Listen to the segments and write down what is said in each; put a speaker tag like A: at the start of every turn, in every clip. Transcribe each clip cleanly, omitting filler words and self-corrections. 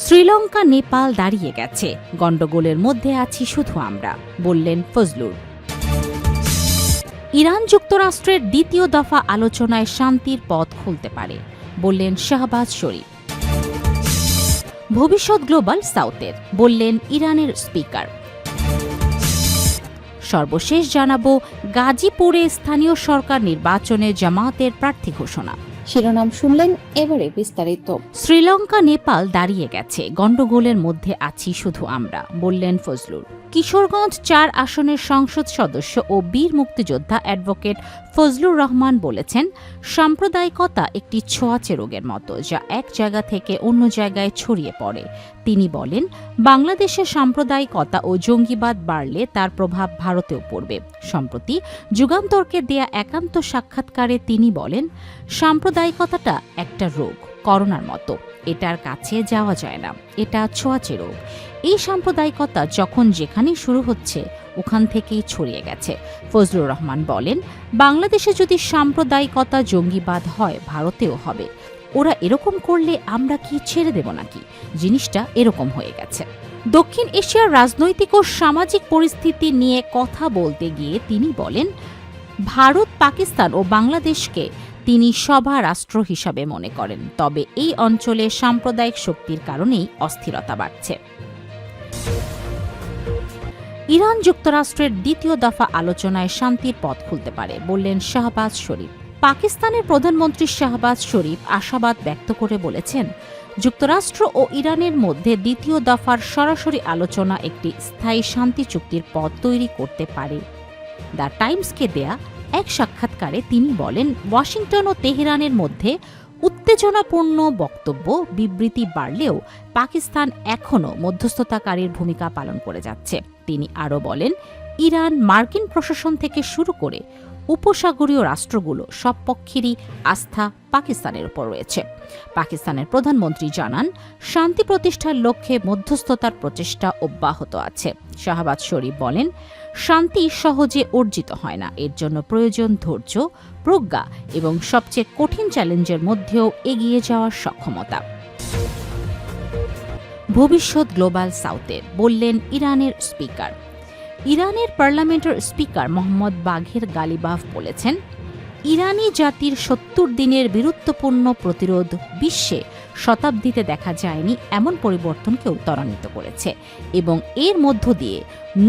A: শ্রীলঙ্কা নেপাল দাঁড়িয়ে গেছে, গন্ডগোলের মধ্যে আছি শুধু আমরা, বললেন ফজলুর। ইরান যুক্তরাষ্ট্রের দ্বিতীয় দফা আলোচনায় শান্তির পথ খুলতে পারে, বললেন শাহবাজ শরীফ। ভবিষ্যৎ গ্লোবাল সাউথের, বললেন ইরানের স্পিকার। সর্বশেষ জানাবো গাজীপুরে স্থানীয় সরকার নির্বাচনে জামায়াতের প্রার্থী ঘোষণা।
B: শিরোনাম শুনলেন, এবারে বিস্তারিত।
A: শ্রীলঙ্কা নেপাল দাঁড়িয়ে গেছে, গন্ডগোলের মধ্যে আছি শুধু আমরা, বললেন ফজলুর। কিশোরগঞ্জ ৪ আসনের সংসদ সদস্য ও বীর মুক্তিযোদ্ধা অ্যাডভোকেট ফজলুর রহমান বলেছেন, সাম্প্রদায়িকতা একটি ছোঁয়াচে রোগের মতো, যা এক জায়গা থেকে অন্য জায়গায় ছড়িয়ে পড়ে। তিনি বলেন, বাংলাদেশে সাম্প্রদায়িকতা ও জঙ্গিবাদ বাড়লে তার প্রভাব ভারতেও পড়বে। সম্প্রতি যুগান্তরকে দেয়া একান্ত সাক্ষাৎকারে তিনি বলেন, সাম্প্রদায়িকতাটা একটা রোগ, করোনার মতো, এটার কাছে যাওয়া যায় না, এটা ছোঁয়াচে রোগ। এই সাম্প্রদায়িকতা যখন যেখানেই শুরু হচ্ছে ওখান থেকেই ছড়িয়ে গেছে। ফজলুর রহমান বলেন, বাংলাদেশে যদি সাম্প্রদায়িকতা জঙ্গিবাদ হয়, ভারতেও হবে। ওরা এরকম করলে আমরা কি ছেড়ে দেব নাকি? জিনিসটা এরকম হয়ে গেছে। দক্ষিণ এশিয়ার রাজনৈতিক ও সামাজিক পরিস্থিতি নিয়ে কথা বলতে গিয়ে তিনি বলেন, ভারত, পাকিস্তান ও বাংলাদেশকে তিনি সভা রাষ্ট্র হিসাবে মনে করেন, তবে এই অঞ্চলে সাম্প্রদায়িক শক্তির কারণেই অস্থিরতা বাড়ছে। ইরান যুক্তরাষ্ট্রের দ্বিতীয় দফা আলোচনায় শান্তির পথ খুলতে পারে, বললেন শাহবাজ শরীফ। পাকিস্তানের প্রধানমন্ত্রী শাহবাজ শরীফ আশাবাদ ব্যক্ত করে বলেছেন, যুক্তরাষ্ট্র ও ইরানের মধ্যে দ্বিতীয় দফার সরাসরি আলোচনা একটি স্থায়ী শান্তি চুক্তির পথ তৈরি করতে পারে। দ্য টাইমসকে দেয়া এক সাক্ষাৎকারে তিনি বলেন, ওয়াশিংটন ও তেহরানের মধ্যে উত্তেজনাপূর্ণ বক্তব্য বিবৃতি বাড়লেও পাকিস্তান এখনও মধ্যস্থতাকারীর ভূমিকা পালন করে যাচ্ছে। তিনি আরও বলেন, ইরান, মার্কিন প্রশাসন থেকে শুরু করে উপসাগরীয় রাষ্ট্রগুলো সব পক্ষেরই আস্থা পাকিস্তানের উপর রয়েছে। পাকিস্তানের প্রধানমন্ত্রী জানান, শান্তি প্রতিষ্ঠার লক্ষ্যে মধ্যস্থতার প্রচেষ্টা অব্যাহত আছে। শাহবাজ শরীফ বলেন, শান্তি সহজে অর্জিত হয় না, এর জন্য প্রয়োজন ধৈর্য, প্রজ্ঞা এবং সবচেয়ে কঠিন চ্যালেঞ্জের মধ্যেও এগিয়ে যাওয়ার সক্ষমতা। ভবিষ্যৎ গ্লোবাল সাউথের, বললেন ইরানের স্পিকার। ইরানের পার্লামেন্টের স্পিকার মোহাম্মদ বাঘের গালিবাফ বলেছেন, ইরানি জাতির ৭০ দিনের বীরত্বপূর্ণ প্রতিরোধ বিশ্বে শতাব্দীতে দেখা যায়নি এমন পরিবর্তনকেও ত্বরান্বিত করেছে এবং এর মধ্য দিয়ে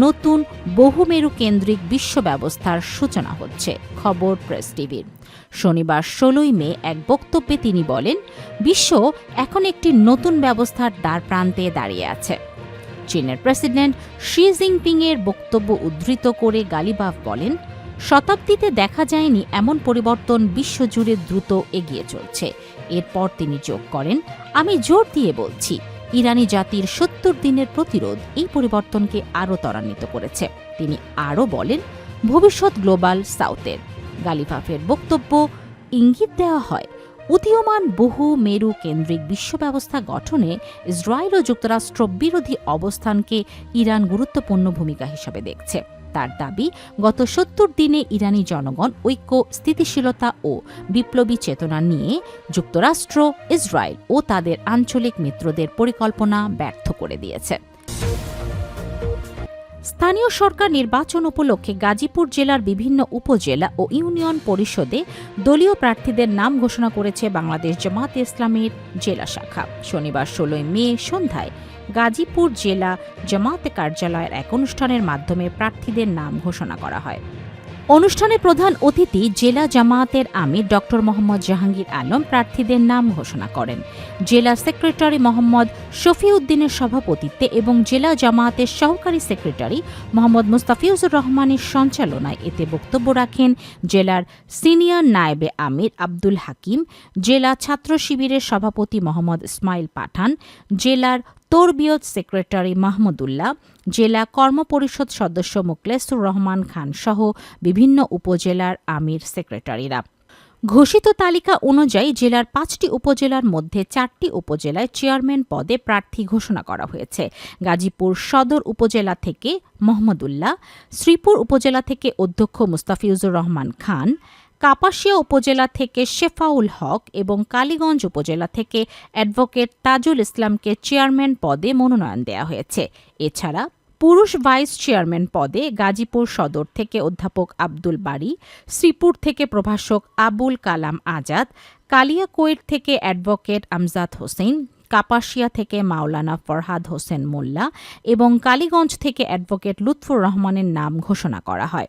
A: নতুন বহুমেরু কেন্দ্রিক বিশ্ব ব্যবস্থার সূচনা হচ্ছে। খবর প্রেস টিভির। শনিবার ১৬ মে এক বক্তব্যে তিনি বলেন, বিশ্ব এখন একটি নতুন ব্যবস্থার দ্বারপ্রান্তে দাঁড়িয়ে আছে। চীনের প্রেসিডেন্ট শি জিনপিং এর বক্তব্য উদ্ধৃত করে গালিবাফ বলেন, শতাব্দীতে দেখা যায়নি এমন পরিবর্তন বিশ্বজুড়ে দ্রুত এগিয়ে চলছে। এরপর তিনি যোগ করেন, আমি জোর দিয়ে বলছি, ইরানি জাতির ৭০ দিনের প্রতিরোধ এই পরিবর্তনকে আরও ত্বরান্বিত করেছে। তিনি আরও বলেন, ভবিষ্যৎ গ্লোবাল সাউথের। গালিবাফের বক্তব্য ইঙ্গিত দেওয়া হয়, উদীয়মান বহু মেরু কেন্দ্রিক বিশ্ব ব্যবস্থা গঠনে ইসরায়েল ও যুক্তরাষ্ট্র বিরোধী অবস্থানকে ইরান গুরুত্বপূর্ণ ভূমিকা হিসেবে দেখছে। তার দাবি, গত ৭০ দিনে ইরানি জনগণ ঐক্য, স্থিতিশীলতা ও বিপ্লবী চেতনা নিয়ে যুক্তরাষ্ট্র, ইসরায়েল ও তাদের আঞ্চলিক মিত্রদের পরিকল্পনা ব্যর্থ করে দিয়েছে। স্থানীয় সরকার নির্বাচন উপলক্ষে গাজীপুর জেলার বিভিন্ন উপজেলা ও ইউনিয়ন পরিষদে দলীয় প্রার্থীদের নাম ঘোষণা করেছে বাংলাদেশ জামায়াতে ইসলামীর জেলা শাখা। শনিবার ১৬ মে সন্ধ্যায় গাজীপুর জেলা জামায়াতে কার্যালয়ের এক অনুষ্ঠানের মাধ্যমে প্রার্থীদের নাম ঘোষণা করা হয়। অনুষ্ঠানে প্রধান অতিথি জেলা জামায়াতের আমির ড মোহাম্মদ জাহাঙ্গীর আলম প্রার্থীদের নাম ঘোষণা করেন। জেলা সেক্রেটারি মোহাম্মদ শফিউদ্দিনের সভাপতিত্বে এবং জেলা জামায়াতের সহকারী সেক্রেটারি মোহাম্মদ মুস্তাফিজুর রহমানের সঞ্চালনায় এতে বক্তব্য রাখেন জেলার সিনিয়র নায়েবে আমির আব্দুল হাকিম, জেলা ছাত্র শিবিরের সভাপতি মোহাম্মদ ইসমাইল পাঠান, জেলার তরবিয়ত সেক্রেটারি মাহমুদুল্লাহ, জেলা কর্মপরিষদ সদস্য মুখলেসুর রহমান খান সহ বিভিন্ন উপজেলার আমির সেক্রেটারিরা। ঘোষিত তালিকা অনুযায়ী জেলার ৫টি উপজেলার মধ্যে ৪টি উপজেলায় চেয়ারম্যান পদে প্রার্থী ঘোষণা করা হয়েছে। গাজীপুর সদর উপজেলা থেকে মোহাম্মদুল্লাহ, শ্রীপুর উপজেলা থেকে অধ্যক্ষ মুস্তাফিজুর রহমান খান, কাপাসিয়া উপজেলা থেকে শেফাউল হক এবং কালীগঞ্জ উপজেলা থেকে অ্যাডভোকেট তাজুল ইসলামকে চেয়ারম্যান পদে মনোনয়ন দেওয়া হয়েছে। এছাড়া পুরুষ ভাইস চেয়ারম্যান পদে গাজীপুর সদর থেকে অধ্যাপক আব্দুল বারী, শ্রীপুর থেকে প্রভাষক আবুল কালাম আজাদ, কালিয়াকৈর থেকে অ্যাডভোকেট আমজাদ হোসেন, কাপাসিয়া থেকে মাওলানা ফরহাদ হোসেন মোল্লা এবং কালীগঞ্জ থেকে অ্যাডভোকেট লুৎফুর রহমানের নাম ঘোষণা করা হয়।